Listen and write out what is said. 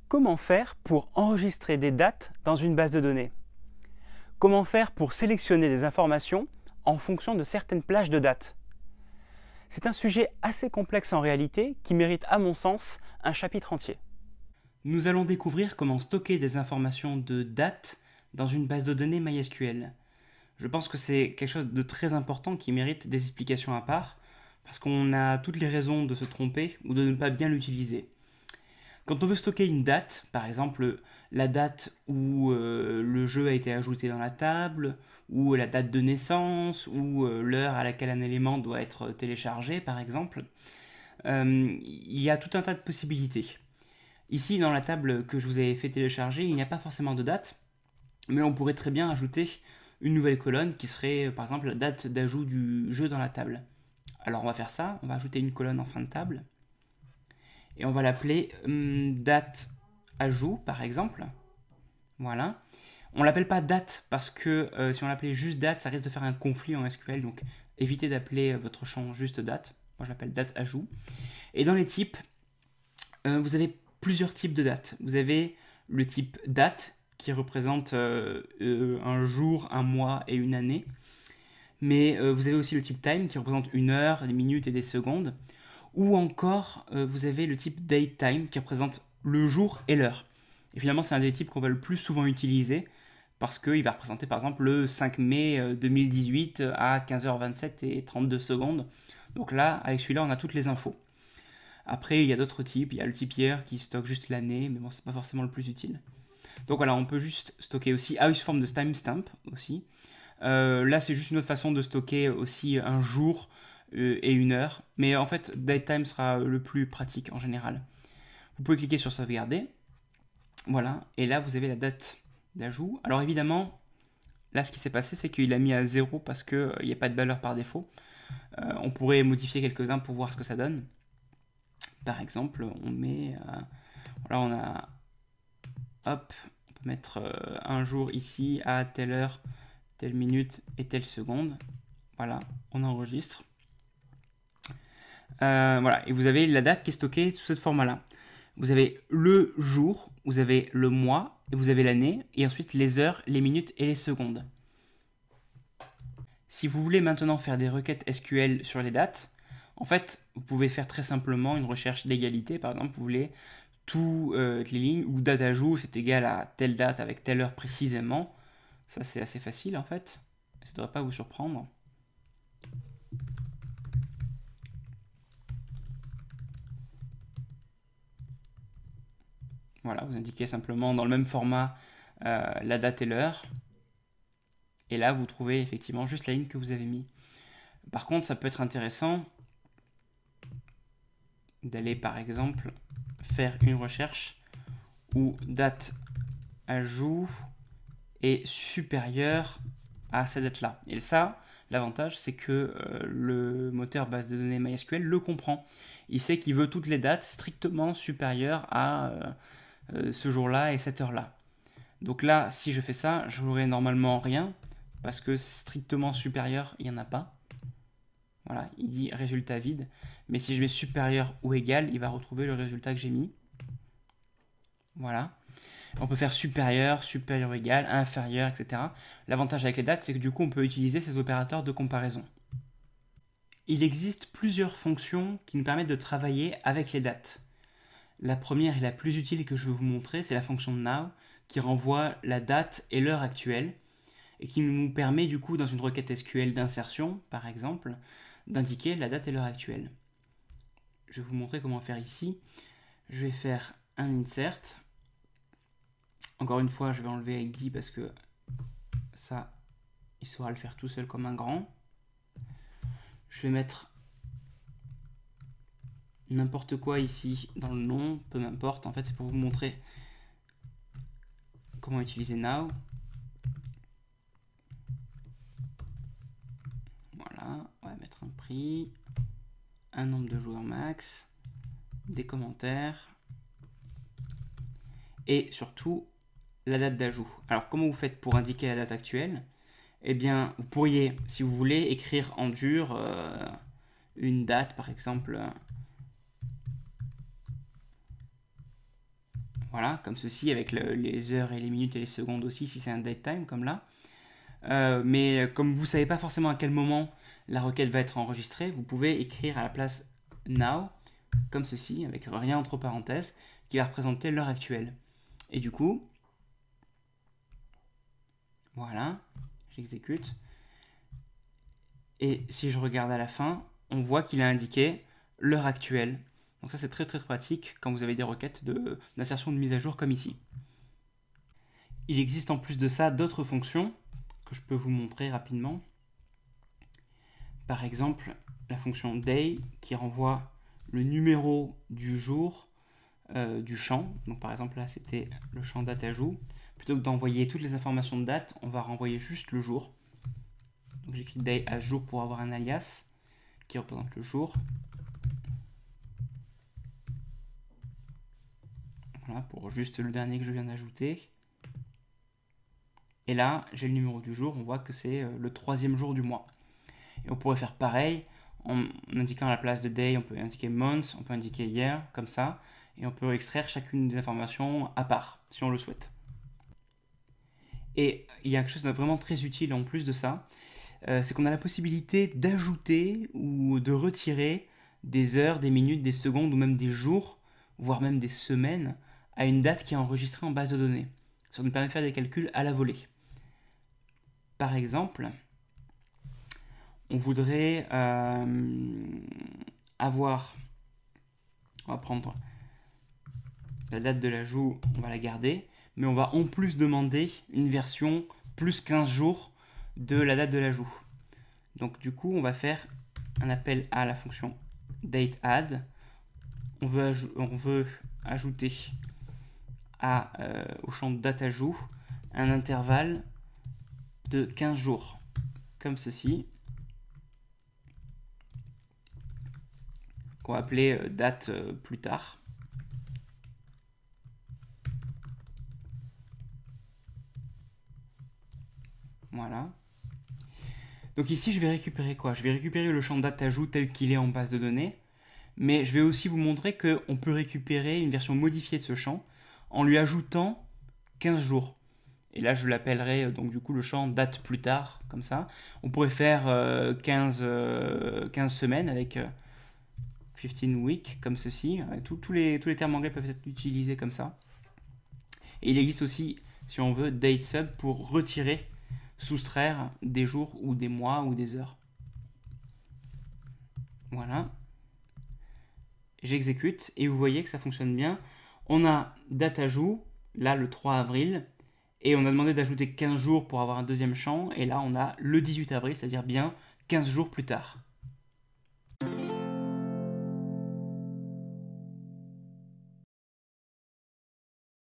Comment faire pour enregistrer des dates dans une base de données? Comment faire pour sélectionner des informations en fonction de certaines plages de dates? C'est un sujet assez complexe en réalité qui mérite à mon sens un chapitre entier. Nous allons découvrir comment stocker des informations de date dans une base de données MySQL. Je pense que c'est quelque chose de très important qui mérite des explications à part, parce qu'on a toutes les raisons de se tromper ou de ne pas bien l'utiliser. Quand on veut stocker une date, par exemple la date où le jeu a été ajouté dans la table, ou la date de naissance, ou l'heure à laquelle un élément doit être téléchargé, par exemple, il y a tout un tas de possibilités. Ici, dans la table que je vous avais fait télécharger, il n'y a pas forcément de date, mais on pourrait très bien ajouter une nouvelle colonne qui serait, par exemple, la date d'ajout du jeu dans la table. Alors on va faire ça, on va ajouter une colonne en fin de table, et on va l'appeler date ajout, par exemple. Voilà. On l'appelle pas date parce que si on l'appelait juste date, ça risque de faire un conflit en SQL, donc évitez d'appeler votre champ juste date. Moi je l'appelle date ajout. Et dans les types, vous avez plusieurs types de dates. Vous avez le type date qui représente un jour, un mois et une année. Mais vous avez aussi le type time qui représente une heure, des minutes et des secondes. Ou encore, vous avez le type datetime qui représente le jour et l'heure. Et finalement, c'est un des types qu'on va le plus souvent utiliser parce qu'il va représenter par exemple le 5 mai 2018 à 15h27 et 32 secondes. Donc là, avec celui-là, on a toutes les infos. Après, il y a d'autres types. Il y a le type year qui stocke juste l'année, mais bon, c'est pas forcément le plus utile. Donc voilà, on peut juste stocker aussi, sous forme de timestamp aussi. Là, c'est juste une autre façon de stocker aussi un jour et une heure. Mais en fait, datetime sera le plus pratique en général. Vous pouvez cliquer sur sauvegarder. Voilà, et là, vous avez la date d'ajout. Alors évidemment, là, ce qui s'est passé, c'est qu'il a mis à 0 parce qu'il n'y a pas de valeur par défaut. On pourrait modifier quelques-uns pour voir ce que ça donne. Par exemple, on met... là, on a... Hop, on peut mettre un jour ici à telle heure, telle minute et telle seconde. Voilà, on enregistre. Voilà, et vous avez la date qui est stockée sous cette format-là. Vous avez le jour, vous avez le mois, et vous avez l'année, et ensuite les heures, les minutes et les secondes. Si vous voulez maintenant faire des requêtes SQL sur les dates, en fait, vous pouvez faire très simplement une recherche d'égalité. Par exemple, vous voulez toutes les lignes où date ajout c'est égal à telle date avec telle heure précisément. Ça, c'est assez facile en fait. Ça ne devrait pas vous surprendre. Voilà, vous indiquez simplement dans le même format la date et l'heure. Et là, vous trouvez effectivement juste la ligne que vous avez mis. Par contre, ça peut être intéressant d'aller par exemple faire une recherche où date ajout est supérieure à cette date-là. Et ça, l'avantage, c'est que le moteur base de données MySQL le comprend. Il sait qu'il veut toutes les dates strictement supérieures à ce jour-là et cette heure-là. Donc là, si je fais ça, je n'aurai normalement rien, parce que strictement supérieur, il n'y en a pas. Voilà, il dit résultat vide. Mais si je mets supérieur ou égal, il va retrouver le résultat que j'ai mis. Voilà. On peut faire supérieur, supérieur égal, inférieur, etc. L'avantage avec les dates, c'est que du coup, on peut utiliser ces opérateurs de comparaison. Il existe plusieurs fonctions qui nous permettent de travailler avec les dates. La première et la plus utile que je vais vous montrer, c'est la fonction now, qui renvoie la date et l'heure actuelle, et qui nous permet du coup, dans une requête SQL d'insertion, par exemple, d'indiquer la date et l'heure actuelle. Je vais vous montrer comment faire ici. Je vais faire un insert. Encore une fois, je vais enlever ID parce que ça, il saura le faire tout seul comme un grand. Je vais mettre n'importe quoi ici dans le nom, peu m'importe. En fait, c'est pour vous montrer comment utiliser now. Voilà, on va mettre un prix, un nombre de joueurs max, des commentaires et surtout la date d'ajout. Alors, comment vous faites pour indiquer la date actuelle? Eh bien, vous pourriez, si vous voulez, écrire en dur une date, par exemple. Voilà, comme ceci, avec les heures et les minutes et les secondes aussi, si c'est un datetime, comme là. Mais comme vous ne savez pas forcément à quel moment la requête va être enregistrée, vous pouvez écrire à la place now, comme ceci, avec rien entre parenthèses, qui va représenter l'heure actuelle. Et du coup, voilà, j'exécute. Et si je regarde à la fin, on voit qu'il a indiqué l'heure actuelle. Donc ça, c'est très très pratique quand vous avez des requêtes d'insertion de mise à jour comme ici. Il existe en plus de ça d'autres fonctions que je peux vous montrer rapidement. Par exemple, la fonction day qui renvoie le numéro du jour du champ. Donc par exemple là, c'était le champ date ajout. Plutôt que d'envoyer toutes les informations de date, on va renvoyer juste le jour. Donc j'écris day à jour pour avoir un alias qui représente le jour. Voilà, pour juste le dernier que je viens d'ajouter. Et là, j'ai le numéro du jour, on voit que c'est le 3e jour du mois. Et on pourrait faire pareil, en indiquant à la place de day, on peut indiquer month, on peut indiquer year, comme ça. Et on peut extraire chacune des informations à part, si on le souhaite. Et il y a quelque chose de vraiment très utile en plus de ça, c'est qu'on a la possibilité d'ajouter ou de retirer des heures, des minutes, des secondes ou même des jours, voire même des semaines, à une date qui est enregistrée en base de données. Ça nous permet de faire des calculs à la volée. Par exemple, on voudrait avoir, on va prendre la date de l'ajout, on va la garder, mais on va en plus demander une version plus 15 jours de la date de l'ajout. Donc du coup, on va faire un appel à la fonction dateAdd. On veut ajouter au champ date ajout un intervalle de 15 jours, comme ceci, qu'on va appeler date plus tard. Voilà. Donc ici, je vais récupérer quoi? Je vais récupérer le champ date ajout tel qu'il est en base de données, mais je vais aussi vous montrer qu'on peut récupérer une version modifiée de ce champ en lui ajoutant 15 jours. Et là, je l'appellerai donc du coup le champ date plus tard, comme ça. On pourrait faire 15 semaines avec 15 weeks, comme ceci. Tous les termes anglais peuvent être utilisés comme ça. Et il existe aussi, si on veut, date sub pour retirer, soustraire des jours ou des mois ou des heures. Voilà. J'exécute et vous voyez que ça fonctionne bien. On a date ajout, là le 3 avril, et on a demandé d'ajouter 15 jours pour avoir un deuxième champ, et là on a le 18 avril, c'est-à-dire bien 15 jours plus tard.